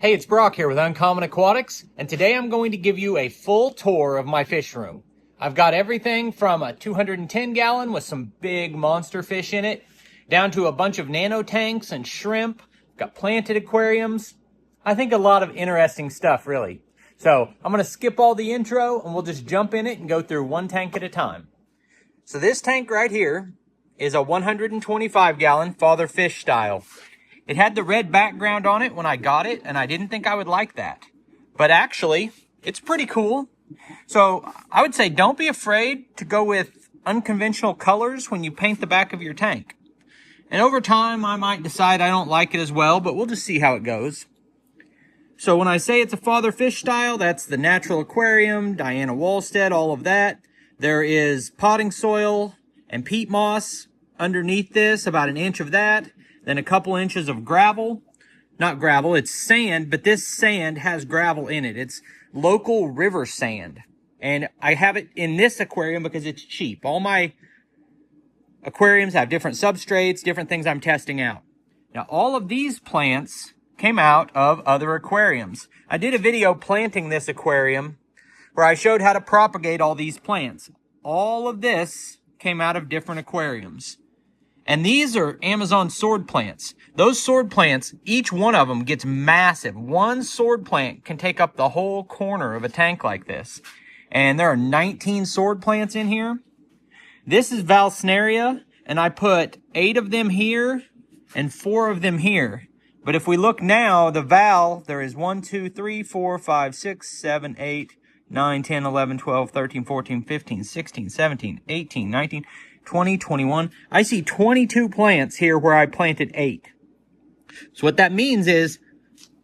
Hey, it's Brock here with Uncommon Aquatics, and today I'm going to give you a full tour of my fish room. I've got everything from a 210 gallon with some big monster fish in it, down to a bunch of nano tanks and shrimp. Got planted aquariums. I think a lot of interesting stuff, really. So I'm going to skip all the intro and we'll just jump in it and go through one tank at a time. So this tank right here is a 125 gallon father fish style. It had the red background on it when I got it, and I didn't think I would like that. But actually, it's pretty cool. So I would say don't be afraid to go with unconventional colors when you paint the back of your tank. And over time, I might decide I don't like it as well, but we'll just see how it goes. So when I say it's a father fish style, that's the natural aquarium, Diana Wallstead, all of that. There is potting soil and peat moss underneath this, about an inch of that. Then a couple inches of gravel. Not gravel, it's sand, but this sand has gravel in it. It's local river sand. And I have it in this aquarium because it's cheap. All my aquariums have different substrates, different things I'm testing out. Now, all of these plants came out of other aquariums. I did a video planting this aquarium where I showed how to propagate all these plants. All of this came out of different aquariums. And these are Amazon sword plants. Those sword plants, each one of them gets massive. One sword plant can take up the whole corner of a tank like this. And there are 19 sword plants in here. This is Valsneria, and I put 8 of them here and 4 of them here. But if we look now, the Val, there is 1, 2, 3, 4, 5, 6, 7, 8, 9, 10, 11, 12, 13, 14, 15, 16, 17, 18, 19, 20, 21. I see 22 plants here where I planted 8. So what that means is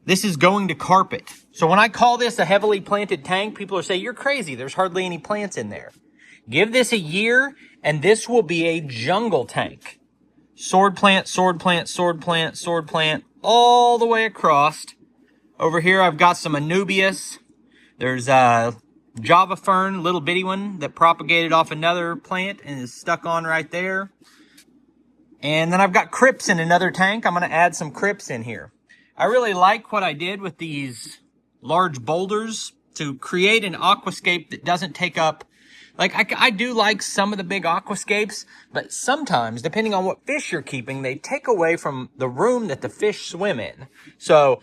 this is going to carpet. So when I call this a heavily planted tank, people are saying, you're crazy. There's hardly any plants in there. Give this a year and this will be a jungle tank. Sword plant, sword plant, sword plant, sword plant, all the way across. Over here I've got some Anubias. There's Java fern, little bitty one that propagated off another plant and is stuck on right there. And then I've got crypts in another tank. I'm going to add some crypts in here. I really like what I did with these large boulders to create an aquascape that doesn't take up, like I do like some of the big aquascapes, but sometimes, depending on what fish you're keeping, they take away from the room that the fish swim in. So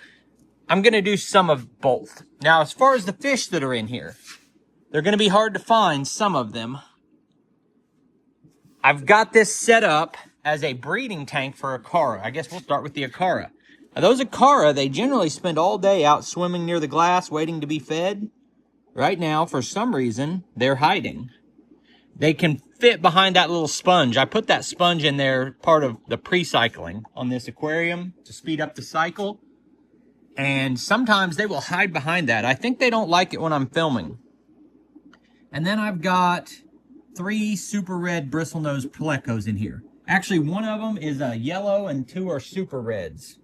I'm going to do some of both. Now, as far as the fish that are in here, they're going to be hard to find, some of them. I've got this set up as a breeding tank for Acara. I guess we'll start with the Acara. Now, those Acara, they generally spend all day out swimming near the glass waiting to be fed. Right now, for some reason, they're hiding. They can fit behind that little sponge. I put that sponge in there, part of the pre-cycling on this aquarium to speed up the cycle. And sometimes they will hide behind that. I think they don't like it when I'm filming. And then I've got 3 super red bristlenose plecos in here. Actually, one of them is a yellow and 2 are super reds.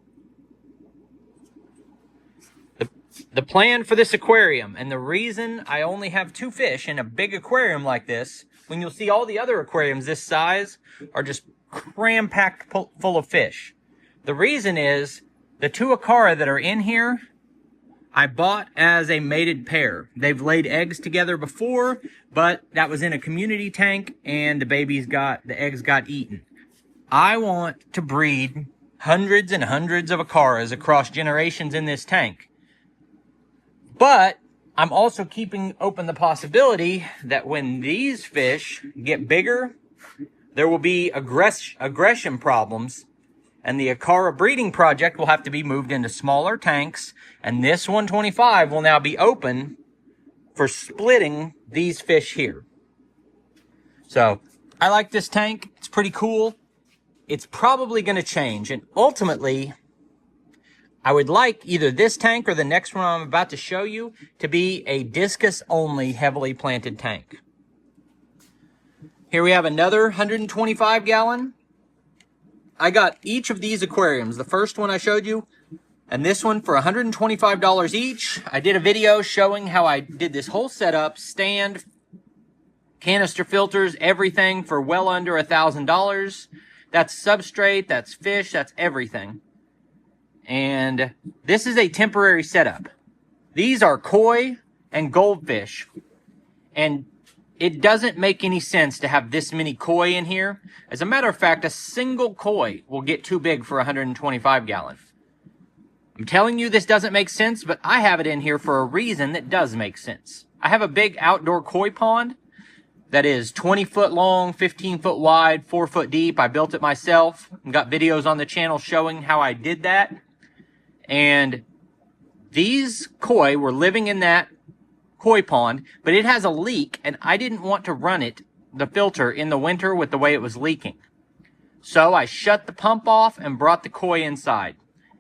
The plan for this aquarium, and the reason I only have 2 fish in a big aquarium like this, when you'll see all the other aquariums this size are just cram-packed full of fish. The reason is the 2 Acara that are in here, I bought as a mated pair. They've laid eggs together before, but that was in a community tank and the eggs got eaten. I want to breed hundreds and hundreds of Acaras across generations in this tank. But I'm also keeping open the possibility that when these fish get bigger, there will be aggression problems. And the Acara breeding project will have to be moved into smaller tanks. And this 125 will now be open for splitting these fish here. So I like this tank. It's pretty cool. It's probably going to change. And ultimately, I would like either this tank or the next one I'm about to show you to be a discus only heavily planted tank. Here we have another 125 gallon. I got each of these aquariums, the first one I showed you, and this one for $125 each. I did a video showing how I did this whole setup, stand, canister filters, everything for well under $1,000. That's substrate, that's fish, that's everything. and this is a temporary setup. These are koi and goldfish, and it doesn't make any sense to have this many koi in here. As a matter of fact, a single koi will get too big for 125 gallon. I'm telling you this doesn't make sense, but I have it in here for a reason that does make sense. I have a big outdoor koi pond that is 20 foot long, 15 foot wide, 4 foot deep. I built it myself and got videos on the channel showing how I did that. And these koi were living in that koi pond, but it has a leak, and I didn't want to run the filter in the winter with the way it was leaking. So I shut the pump off and brought the koi inside.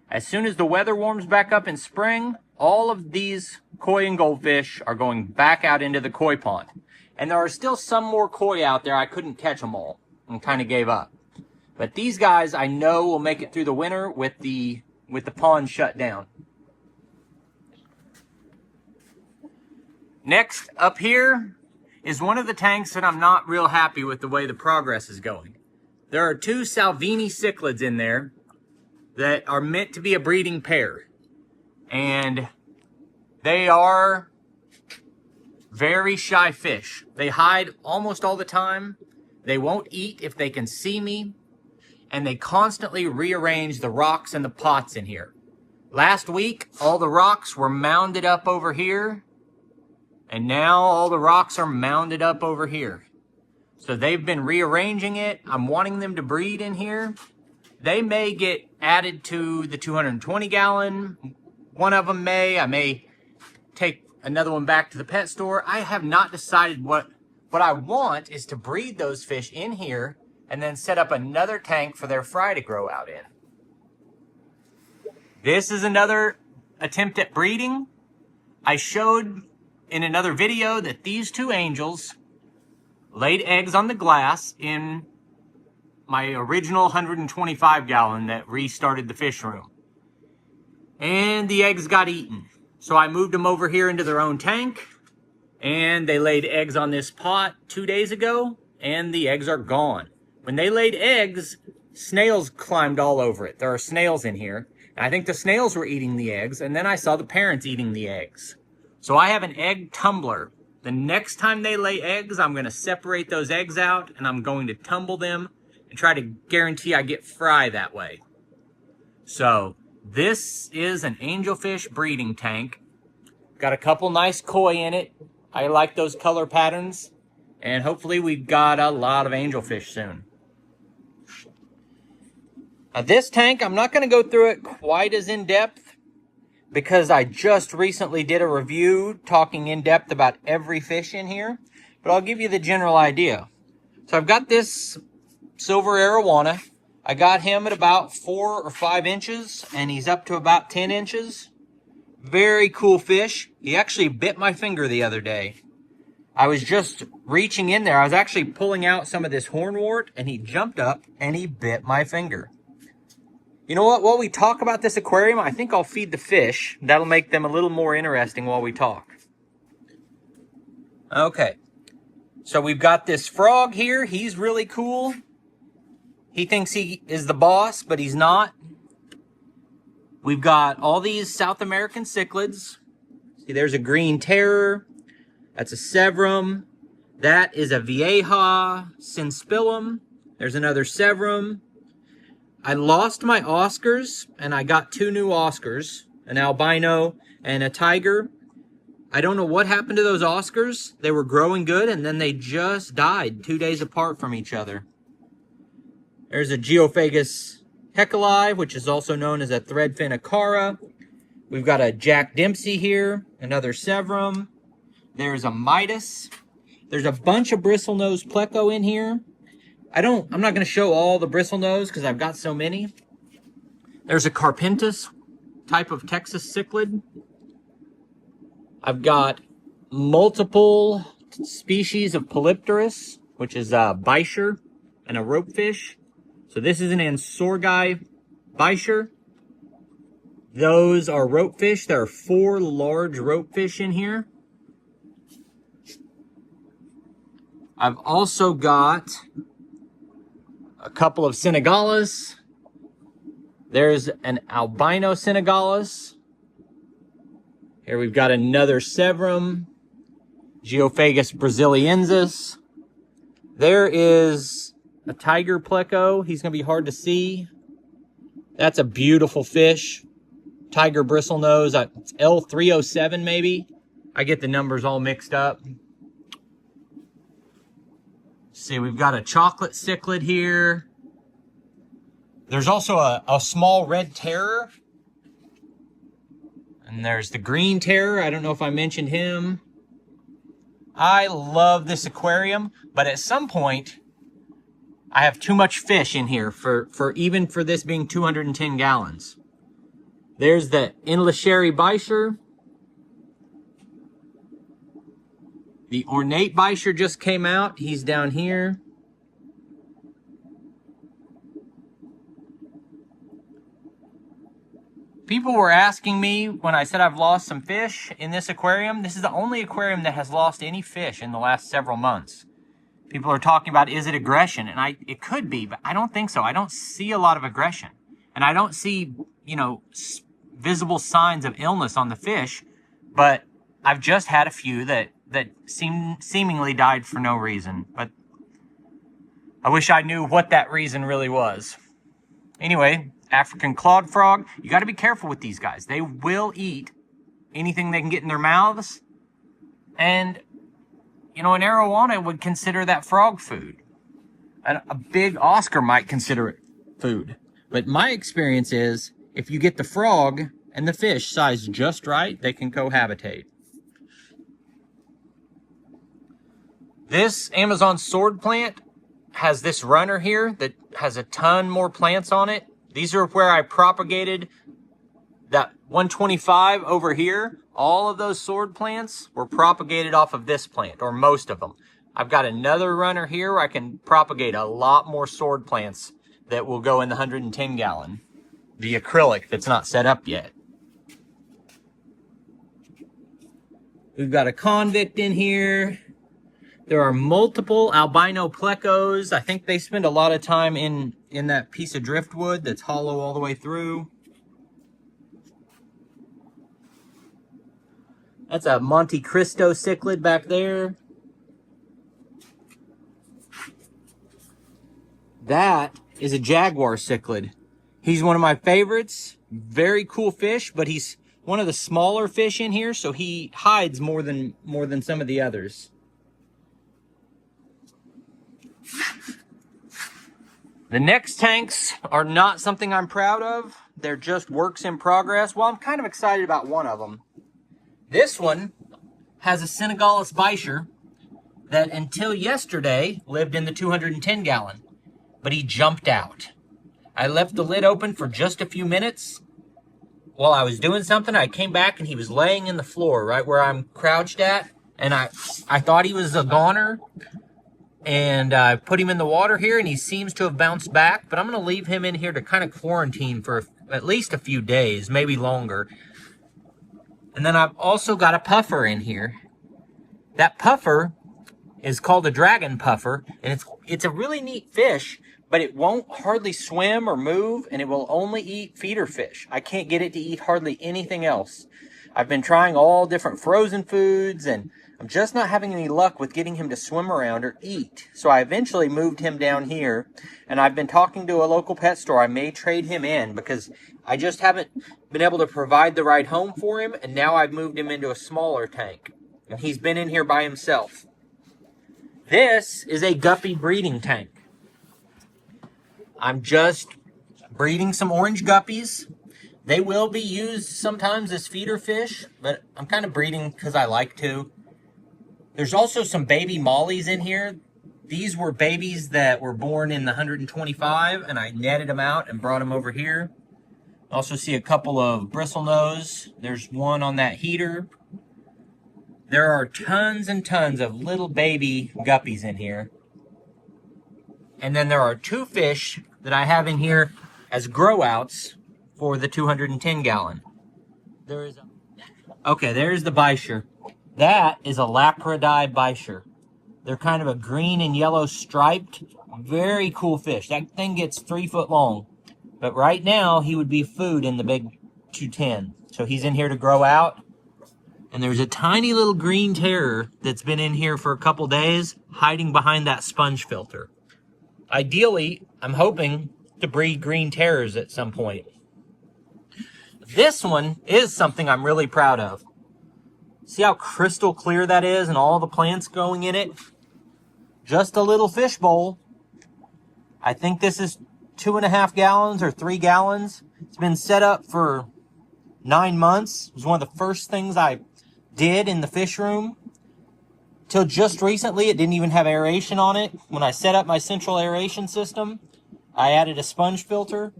As soon as the weather warms back up in spring, all of these koi and goldfish are going back out into the koi pond. And there are still some more koi out there. I couldn't catch them all and kind of gave up. But these guys I know will make it through the winter with the pond shut down. Next up here is one of the tanks that I'm not real happy with the way the progress is going. There are 2 Salvini cichlids in there that are meant to be a breeding pair. And they are very shy fish. They hide almost all the time. They won't eat if they can see me. And they constantly rearrange the rocks and the pots in here. Last week, all the rocks were mounded up over here. And now all the rocks are mounded up over here. So they've been rearranging it. I'm wanting them to breed in here. They may get added to the 220 gallon. One of them may. I may take another one back to the pet store. I have not decided what I want is to breed those fish in here and then set up another tank for their fry to grow out in. This is another attempt at breeding. I showed in another video that these 2 angels laid eggs on the glass in my original 125 gallon that restarted the fish room. And the eggs got eaten. So I moved them over here into their own tank, and they laid eggs on this pot 2 days ago, and the eggs are gone. When they laid eggs, snails climbed all over it. There are snails in here. And I think the snails were eating the eggs, and then I saw the parents eating the eggs. So I have an egg tumbler. The next time they lay eggs, I'm going to separate those eggs out, and I'm going to tumble them and try to guarantee I get fry that way. So this is an angelfish breeding tank. Got a couple nice koi in it. I like those color patterns. And hopefully we've got a lot of angelfish soon. Now this tank, I'm not going to go through it quite as in depth because I just recently did a review talking in depth about every fish in here. But I'll give you the general idea. So I've got this silver arowana. I got him at about 4 or 5 inches, and he's up to about 10 inches. Very cool fish. He actually bit my finger the other day. I was just reaching in there. I was actually pulling out some of this hornwort, and he jumped up, and he bit my finger. You know what? While we talk about this aquarium, I think I'll feed the fish. That'll make them a little more interesting while we talk. Okay. So we've got this frog here. He's really cool. He thinks he is the boss, but he's not. We've got all these South American cichlids. See, there's a green terror. That's a severum. That is a vieja sinspillum. There's another severum. I lost my Oscars, and I got 2 new Oscars, an albino and a tiger. I don't know what happened to those Oscars. They were growing good, and then they just died 2 days apart from each other. There's a Geophagus hecali, which is also known as a threadfin acara. We've got a Jack Dempsey here, another severum. There's a Midas. There's a bunch of bristlenose pleco in here. I'm not going to show all the bristlenose because I've got so many. There's a Carpentus type of Texas cichlid. I've got multiple species of Polypterus, which is a bichir and a ropefish. So this is an Ansorgi bichir. Those are ropefish. There are 4 large ropefish in here. I've also got a couple of Senegalas. There's an albino Senegalis. Here we've got another Severum, Geophagus brasiliensis. There is a tiger pleco. He's going to be hard to see. That's a beautiful fish. Tiger bristlenose. It's L307 maybe. I get the numbers all mixed up. See, we've got a chocolate cichlid here. There's also a small red terror. And there's the green terror. I don't know if I mentioned him. I love this aquarium, but at some point, I have too much fish in here even for this being 210 gallons. There's the Inlasheri Beischer. The ornate Beischer just came out. He's down here. People were asking me when I said I've lost some fish in this aquarium. This is the only aquarium that has lost any fish in the last several months. People are talking about, is it aggression? And it could be, but I don't think so. I don't see a lot of aggression. And I don't see, visible signs of illness on the fish. But I've just had a few that seemingly died for no reason. But I wish I knew what that reason really was. Anyway, African clawed frog. You got to be careful with these guys. They will eat anything they can get in their mouths. And, an arowana would consider that frog food. A big Oscar might consider it food. But my experience is, if you get the frog and the fish sized just right, they can cohabitate. This Amazon sword plant has this runner here that has a ton more plants on it. These are where I propagated that 125 over here. All of those sword plants were propagated off of this plant, or most of them. I've got another runner here where I can propagate a lot more sword plants that will go in the 110 gallon. The acrylic that's not set up yet. We've got a convict in here. There are multiple albino plecos. I think they spend a lot of time in that piece of driftwood that's hollow all the way through. That's a Monte Cristo cichlid back there. That is a jaguar cichlid. He's one of my favorites. Very cool fish, but he's one of the smaller fish in here, so he hides more than some of the others. The next tanks are not something I'm proud of. They're just works in progress. Well, I'm kind of excited about one of them. This one has a Senegalis Beischer that until yesterday lived in the 210 gallon, but he jumped out. I left the lid open for just a few minutes while I was doing something. I came back and he was laying in the floor right where I'm crouched at, and I thought he was a goner. And I put him in the water here, and he seems to have bounced back. But I'm going to leave him in here to kind of quarantine for at least a few days, maybe longer. And then I've also got a puffer in here. That puffer is called a dragon puffer, and it's a really neat fish, but it won't hardly swim or move, and it will only eat feeder fish. I can't get it to eat hardly anything else. I've been trying all different frozen foods, and I'm just not having any luck with getting him to swim around or eat. So I eventually moved him down here, and I've been talking to a local pet store. I may trade him in because I just haven't been able to provide the right home for him, and now I've moved him into a smaller tank, and he's been in here by himself. This is a guppy breeding tank. I'm just breeding some orange guppies. They will be used sometimes as feeder fish, but I'm kind of breeding because I like to. There's also some baby mollies in here. These were babies that were born in the 125, and I netted them out and brought them over here. Also see a couple of bristlenose. There's one on that heater. There are tons and tons of little baby guppies in here. And then there are two fish that I have in here as grow-outs for the 210 gallon. There's the Beischer. That is a Lapridae Beischer. They're kind of a green and yellow striped, very cool fish. That thing gets 3 foot long. But right now, he would be food in the big 210. So he's in here to grow out. And there's a tiny little green terror that's been in here for a couple days, hiding behind that sponge filter. Ideally, I'm hoping to breed green terrors at some point. This one is something I'm really proud of. See how crystal clear that is and all the plants going in it? Just a little fishbowl. I think this is 2.5 gallons or 3 gallons. It's been set up for 9 months. It was one of the first things I did in the fish room. Till just recently, it didn't even have aeration on it. When I set up my central aeration system, I added a sponge filter.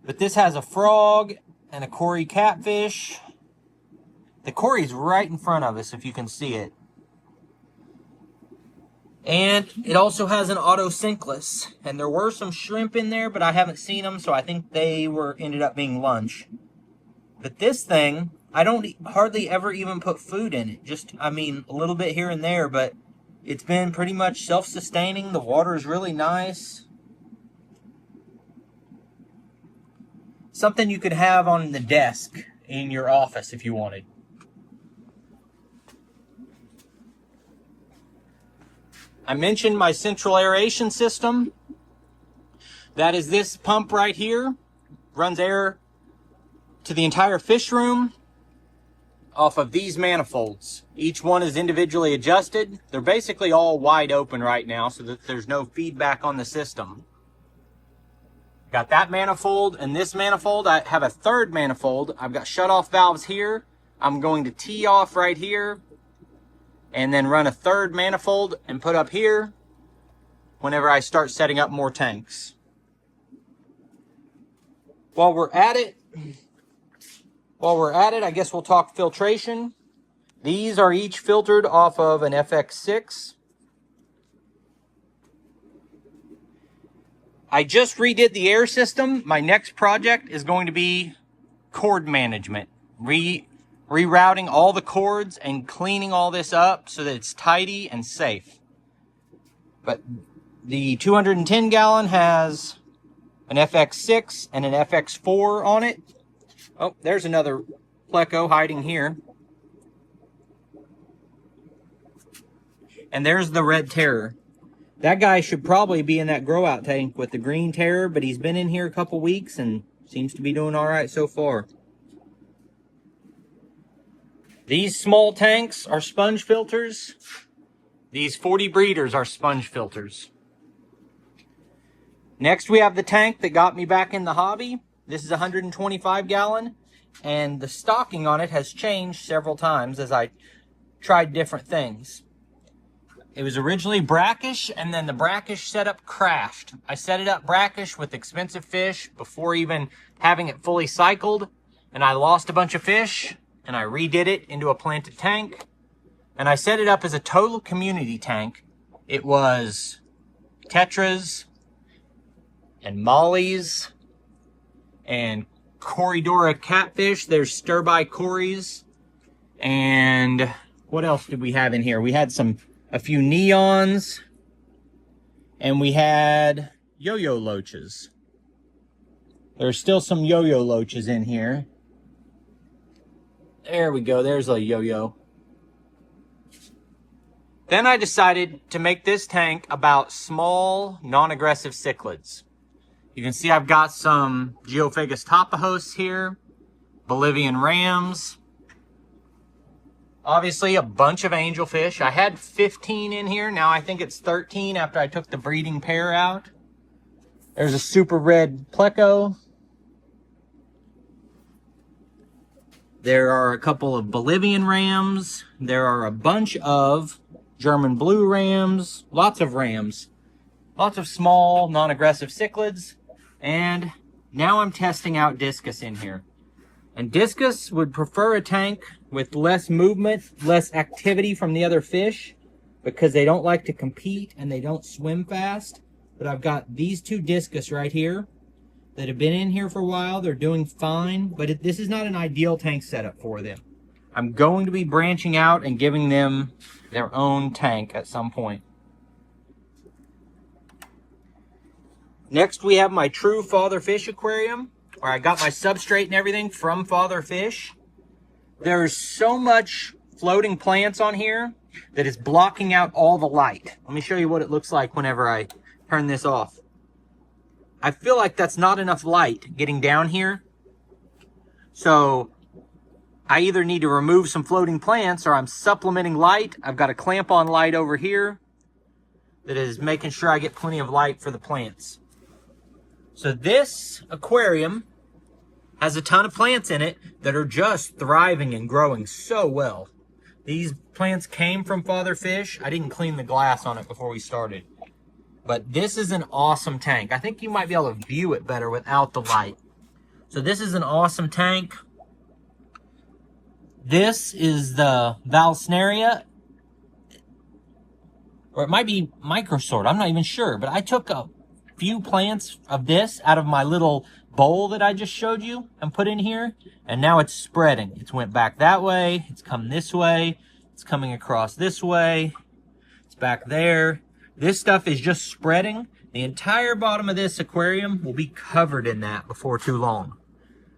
But this has a frog and a cory catfish. The cory's right in front of us, if you can see it. And it also has an auto sinkless. And there were some shrimp in there, but I haven't seen them, so I think they ended up being lunch. But this thing, I don't hardly ever even put food in it. Just, I mean, a little bit here and there, but it's been pretty much self-sustaining. The water is really nice. Something you could have on the desk in your office if you wanted. I mentioned my central aeration system. That is this pump right here. Runs air to the entire fish room off of these manifolds. Each one is individually adjusted. They're basically all wide open right now so that there's no feedback on the system. Got that manifold and this manifold. I have a third manifold. I've got shut-off valves here. I'm going to tee off right here and then run a third manifold and put up here whenever I start setting up more tanks. While we're at it, I guess we'll talk filtration. These are each filtered off of an FX6. I just redid the air system. My next project is going to be cord management. Rerouting all the cords and cleaning all this up so that it's tidy and safe. But the 210 gallon has an FX6 and an FX4 on it. Oh, there's another pleco hiding here. And there's the red terror. That guy should probably be in that grow out tank with the green terror, but he's been in here a couple weeks and seems to be doing all right so far. These small tanks are sponge filters. These 40 breeders are sponge filters. Next, we have the tank that got me back in the hobby. This is a 125 gallon, and the stocking on it has changed several times as I tried different things. It was originally brackish, and then the brackish setup crashed. I set it up brackish with expensive fish before even having it fully cycled, and I lost a bunch of fish, and I redid it into a planted tank, and I set it up as a total community tank. It was tetras and mollies and Corydoras catfish. There's stir-by cories. And what else did we have in here? We had a few neons, and we had yo-yo loaches. There's still some yo-yo loaches in here. There we go, there's a yo-yo. Then I decided to make this tank about small, non-aggressive cichlids. You can see I've got some Geophagus tapajos here, Bolivian rams, obviously a bunch of angelfish. I had 15 in here, now I think it's 13 after I took the breeding pair out. There's a super red pleco. There are a couple of Bolivian rams. There are a bunch of German blue rams. Lots of rams. Lots of small, non-aggressive cichlids. And now I'm testing out discus in here. And discus would prefer a tank with less movement, less activity from the other fish, because they don't like to compete and they don't swim fast. But I've got these two discus right here that have been in here for a while. They're doing fine, but this is not an ideal tank setup for them. I'm going to be branching out and giving them their own tank at some point. Next, we have my true father fish aquarium. where I got my substrate and everything from Father Fish. There's so much floating plants on here that is blocking out all the light. Let me show you what it looks like whenever I turn this off. I feel like that's not enough light getting down here. So I either need to remove some floating plants or I'm supplementing light. I've got a clamp on light over here that is making sure I get plenty of light for the plants. So this aquarium has a ton of plants in it that are just thriving and growing so well. These plants came from Father Fish. I didn't clean the glass on it before we started. But this is an awesome tank. I think you might be able to view it better without the light. So this is an awesome tank. This is the Valsnaria. Or it might be microsort. I'm not even sure. But I took a few plants of this out of my little bowl that I just showed you and put in here. And now it's spreading. It's went back that way. It's come this way. It's coming across this way. It's back there. This stuff is just spreading. The entire bottom of this aquarium will be covered in that before too long.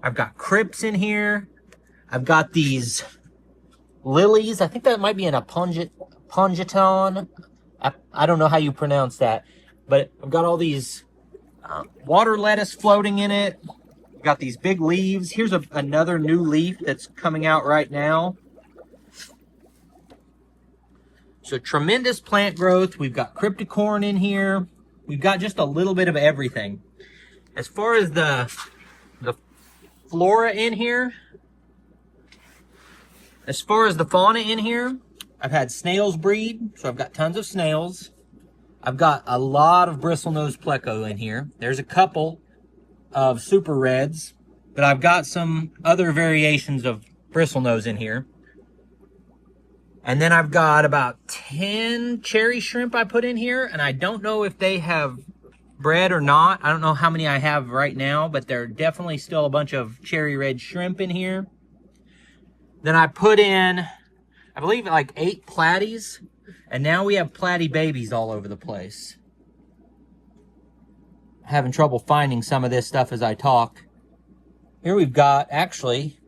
I've got crypts in here. I've got these lilies. I think that might be an apongeton. I don't know how you pronounce that. But I've got all these water lettuce floating in it. I've got these big leaves. Here's another new leaf that's coming out right now. So tremendous plant growth. We've got cryptocorn in here. We've got just a little bit of everything. As far as the flora in here, as far as the fauna in here, I've had snails breed, so I've got tons of snails. I've got a lot of bristlenose pleco in here. There's a couple of super reds, but I've got some other variations of bristlenose in here. And then I've got about 10 cherry shrimp I put in here, and I don't know if they have bred or not. I don't know how many I have right now, but there are definitely still a bunch of cherry red shrimp in here. Then I put in, I believe, like 8 platies, and now we have platy babies all over the place. Having trouble finding some of this stuff as I talk. Here we've got, actually,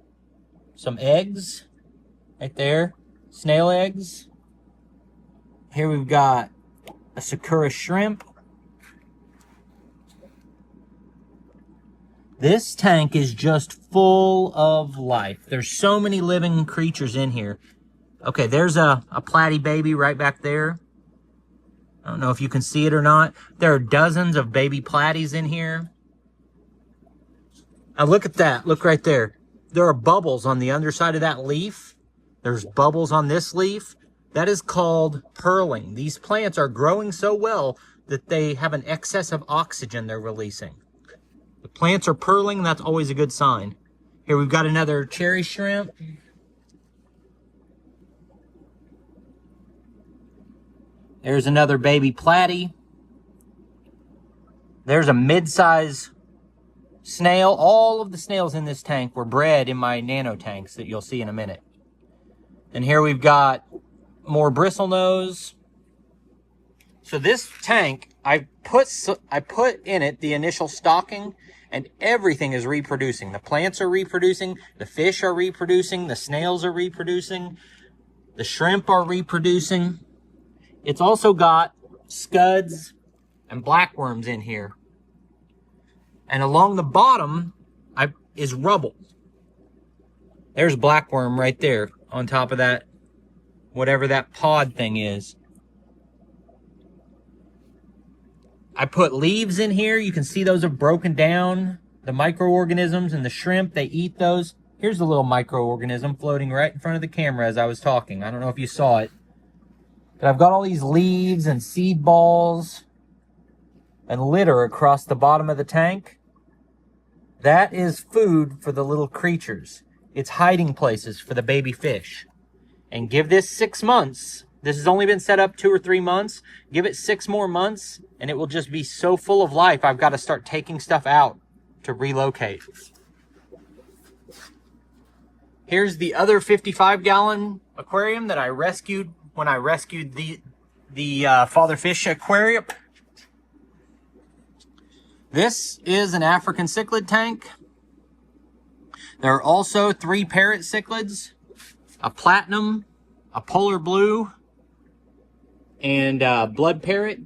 some eggs right there. Snail eggs. Here we've got a Sakura shrimp. This tank is just full of life. There's so many living creatures in here. Okay, there's a platy baby right back there. I don't know if you can see it or not. There are dozens of baby platies in here. Now look at that. Look right there. There are bubbles on the underside of that leaf. There's bubbles on this leaf. That is called pearling. These plants are growing so well that they have an excess of oxygen they're releasing. The plants are pearling, that's always a good sign. Here we've got another cherry shrimp. There's another baby platy. There's a mid-size snail. All of the snails in this tank were bred in my Nano Tanks that you'll see in a minute. And here we've got more bristlenose. So this tank, I put in it the initial stocking, and everything is reproducing. The plants are reproducing, the fish are reproducing, the snails are reproducing, the shrimp are reproducing. It's also got scuds and blackworms in here. And along the bottom is rubble. There's blackworm right there on top of that, whatever that pod thing is. I put leaves in here. You can see those have broken down. The microorganisms and the shrimp, they eat those. Here's a little microorganism floating right in front of the camera as I was talking. I don't know if you saw it. But I've got all these leaves and seed balls and litter across the bottom of the tank. That is food for the little creatures. It's hiding places for the baby fish. And give this 6 months. This has only been set up 2 or 3 months. Give it 6 more months, and it will just be so full of life, I've got to start taking stuff out to relocate. Here's the other 55-gallon aquarium that I rescued when I rescued the Father Fish aquarium. This is an African cichlid tank. There are also 3 parrot cichlids, a platinum, a polar blue, and a blood parrot.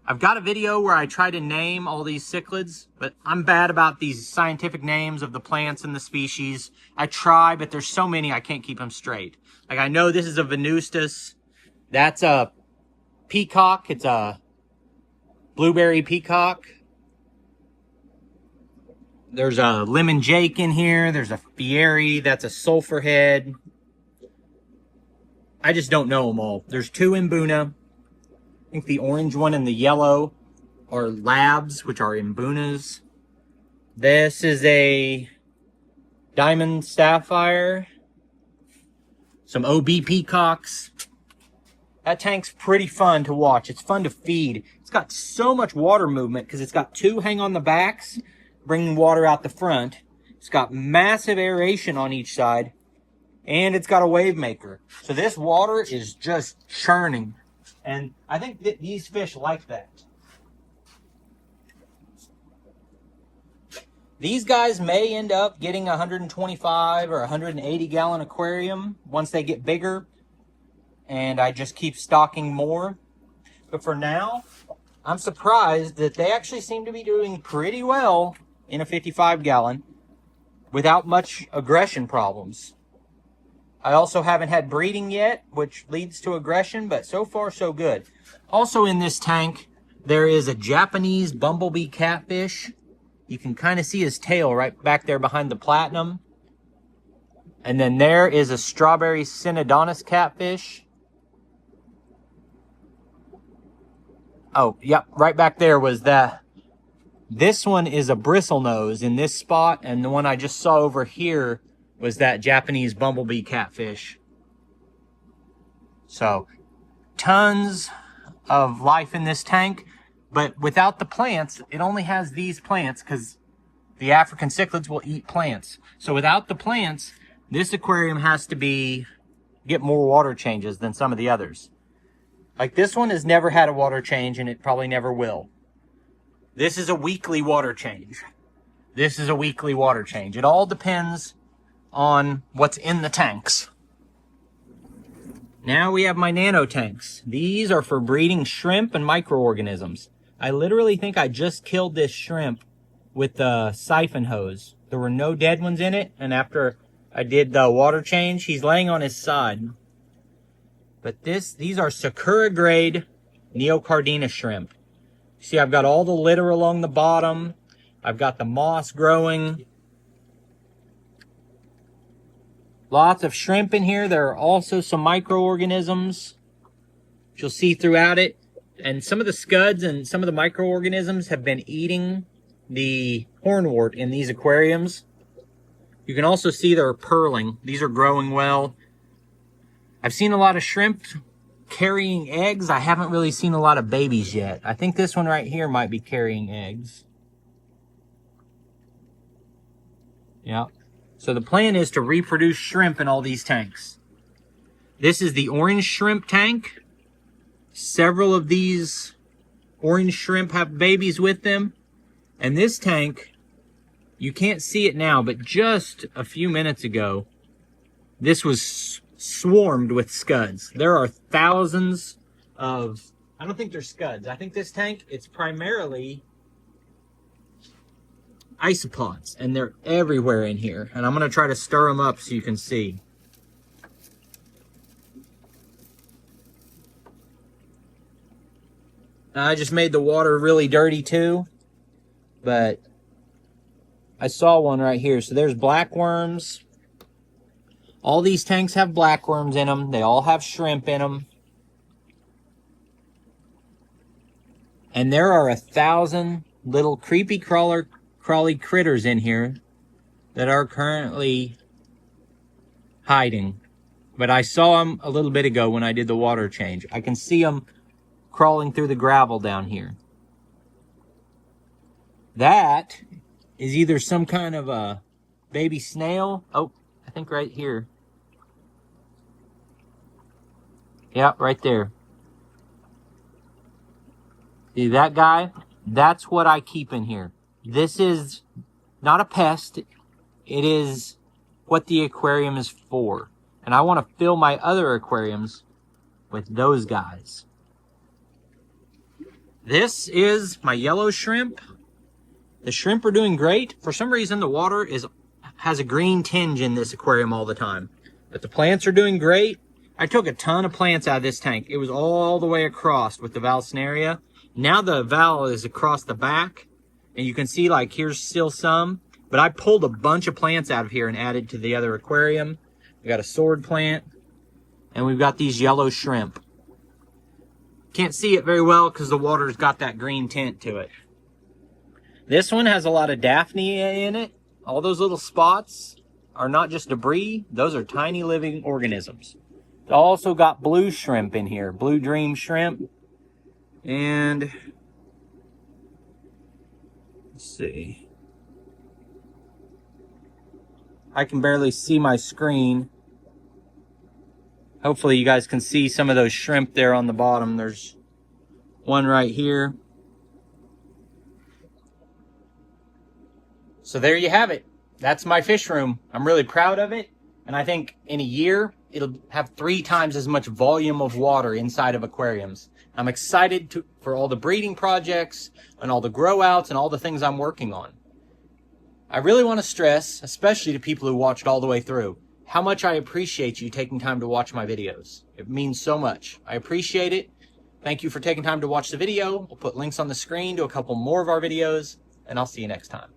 I've got a video where I try to name all these cichlids, but I'm bad about these scientific names of the plants and the species. I try, but there's so many I can't keep them straight. Like, I know this is a venustus. That's a peacock. It's a blueberry peacock. There's a lemon jake in here. There's a fieri. That's a sulfur head. I just don't know them all. There's 2 Mbuna. I think the orange one and the yellow are labs, which are Mbunas. This is a diamond sapphire. Some OB peacocks. That tank's pretty fun to watch. It's fun to feed. It's got so much water movement because it's got 2 hang on the backs, bringing water out the front. It's got massive aeration on each side. And it's got a wave maker. So this water is just churning. And I think that these fish like that. These guys may end up getting a 125 or 180 gallon aquarium once they get bigger. And I just keep stocking more. But for now, I'm surprised that they actually seem to be doing pretty well in a 55 gallon without much aggression problems. I also haven't had breeding yet, which leads to aggression, but so far so good. Also in this tank, there is a Japanese bumblebee catfish. You can kind of see his tail right back there behind the platinum. And then there is a strawberry Synodontis catfish. Oh, yep, right back there was that. This one is a bristlenose in this spot, and the one I just saw over here was that Japanese bumblebee catfish. So, tons of life in this tank, but without the plants, it only has these plants because the African cichlids will eat plants. So without the plants, this aquarium has to get more water changes than some of the others. Like this one has never had a water change, and it probably never will. This is a weekly water change. This is a weekly water change. It all depends on what's in the tanks. Now we have my nano tanks. These are for breeding shrimp and microorganisms. I literally think I just killed this shrimp with the siphon hose. There were no dead ones in it, and after I did the water change, he's laying on his side. But these are Sakura grade Neocardina shrimp. See, I've got all the litter along the bottom. I've got the moss growing. Lots of shrimp in here. There are also some microorganisms, which you'll see throughout it. And some of the scuds and some of the microorganisms have been eating the hornwort in these aquariums. You can also see they're pearling. These are growing well. I've seen a lot of shrimp carrying eggs. I haven't really seen a lot of babies yet. I think this one right here might be carrying eggs. Yeah. So the plan is to reproduce shrimp in all these tanks. This is the orange shrimp tank. Several of these orange shrimp have babies with them. And this tank, you can't see it now, but just a few minutes ago, this was swarmed with scuds. There are thousands of, I don't think they're scuds. I think this tank, it's primarily isopods, and they're everywhere in here. And I'm going to try to stir them up so you can see. I just made the water really dirty too, but I saw one right here. So there's blackworms. All these tanks have blackworms in them. They all have shrimp in them. And there are 1,000 little creepy crawly critters in here that are currently hiding. But I saw them a little bit ago when I did the water change. I can see them crawling through the gravel down here. That is either some kind of a baby snail. Oh, I think right here. Yeah, right there. See that guy? That's what I keep in here. This is not a pest. it is what the aquarium is for. And I want to fill my other aquariums with those guys. This is my yellow shrimp. The shrimp are doing great. For some reason, the water has a green tinge in this aquarium all the time. But the plants are doing great. I took a ton of plants out of this tank. It was all the way across with the Vallisneria. Now the valve is across the back. And you can see, like, here's still some. But I pulled a bunch of plants out of here and added to the other aquarium. We got a sword plant. And we've got these yellow shrimp. Can't see it very well because the water's got that green tint to it. This one has a lot of Daphne in it. All those little spots are not just debris. Those are tiny living organisms. It's also got blue shrimp in here. Blue dream shrimp. And let's see. I can barely see my screen. Hopefully you guys can see some of those shrimp there on the bottom. There's one right here. So there you have it. That's my fish room. I'm really proud of it. And I think in a year, it'll have 3 times as much volume of water inside of aquariums. I'm excited for all the breeding projects and all the grow outs and all the things I'm working on. I really want to stress, especially to people who watched all the way through, how much I appreciate you taking time to watch my videos. It means so much. I appreciate it. Thank you for taking time to watch the video. We'll put links on the screen to a couple more of our videos, and I'll see you next time.